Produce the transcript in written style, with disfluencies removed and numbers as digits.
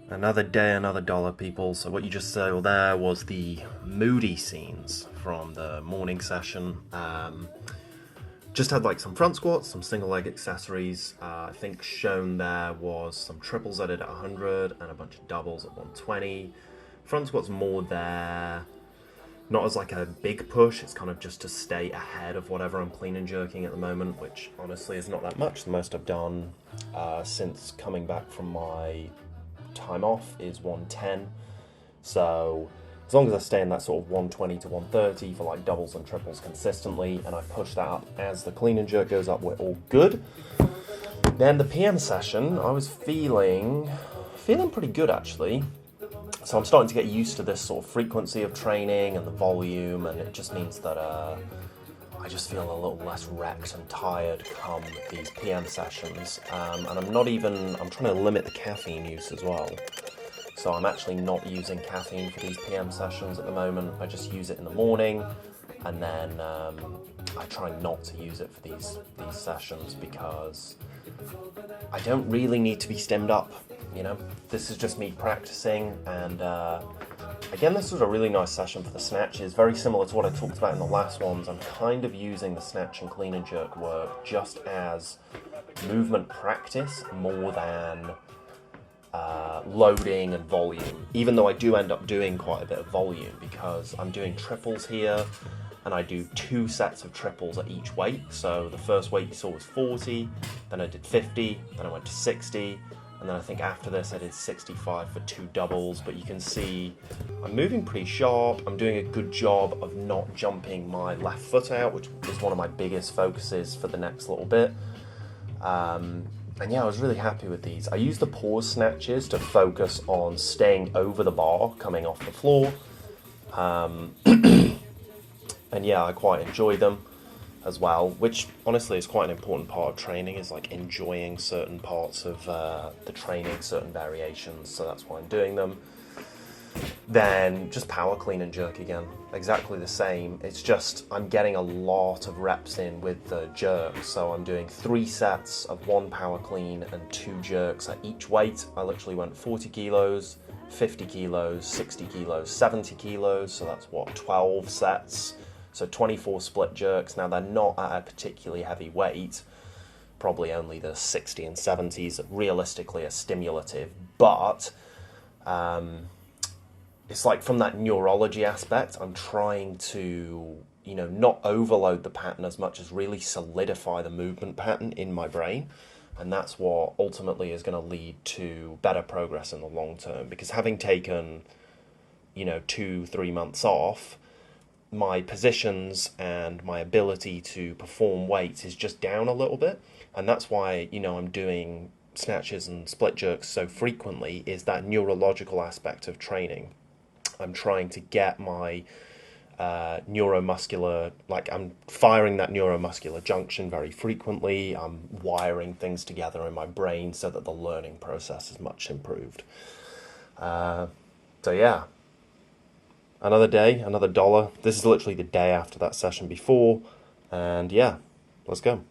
Another day, another dollar, people. So what you just saw there was the moody scenes from the morning session. Just had like some front squats, some single leg accessories. I think shown there was some triples I did at 100 and a bunch of doubles at 120. Front squats more there, not as like a big push, it's kind of just to stay ahead of whatever I'm clean and jerking at the moment, which honestly is not that much. The most I've done since coming back from my time off is 110. So as long as I stay in that sort of 120 to 130 for like doubles and triples consistently, and I push that up as the clean and jerk goes up, we're all good. Then the PM session, I was feeling pretty good actually. So I'm starting to get used to this sort of frequency of training and the volume, and it just means that I just feel a little less wrecked and tired come these PM sessions. And I'm trying to limit the caffeine use as well. So I'm actually not using caffeine for these PM sessions at the moment. I just use it in the morning, and then I try not to use it for these sessions because I don't really need to be stemmed up, you know? This is just me practicing, and again, this was a really nice session for the snatches, very similar to what I talked about in the last ones. I'm kind of using the snatch and clean and jerk work just as movement practice more than loading and volume, even though I do end up doing quite a bit of volume because I'm doing triples here, and I do 2 sets of triples at each weight. So the first weight you saw was 40, then I did 50, then I went to 60, and then I think after this I did 65 for 2 doubles. But you can see I'm moving pretty sharp. I'm doing a good job of not jumping my left foot out, which is one of my biggest focuses for the next little bit. And yeah, I was really happy with these. I used the pause snatches to focus on staying over the bar coming off the floor. And yeah, I quite enjoy them as well, which honestly is quite an important part of training, is like enjoying certain parts of the training, certain variations, so that's why I'm doing them. Then just power clean and jerk again, exactly the same. It's just I'm getting a lot of reps in with the jerk, so I'm doing 3 sets of 1 power clean and 2 jerks at each weight. I literally went 40 kilos, 50 kilos, 60 kilos, 70 kilos, so that's what, 12 sets. So 24 split jerks. Now they're not at a particularly heavy weight, probably only the 60 and 70s realistically are stimulative, but it's like from that neurology aspect, I'm trying to, you know, not overload the pattern as much as really solidify the movement pattern in my brain. And that's what ultimately is going to lead to better progress in the long term, because having taken, 2-3 months off, my positions and my ability to perform weights is just down a little bit. And that's why, I'm doing snatches and split jerks so frequently, is that neurological aspect of training. I'm trying to get my neuromuscular, like I'm firing that neuromuscular junction very frequently. I'm wiring things together in my brain so that the learning process is much improved. So yeah. Another day, another dollar. This is literally the day after that session before. And yeah, let's go.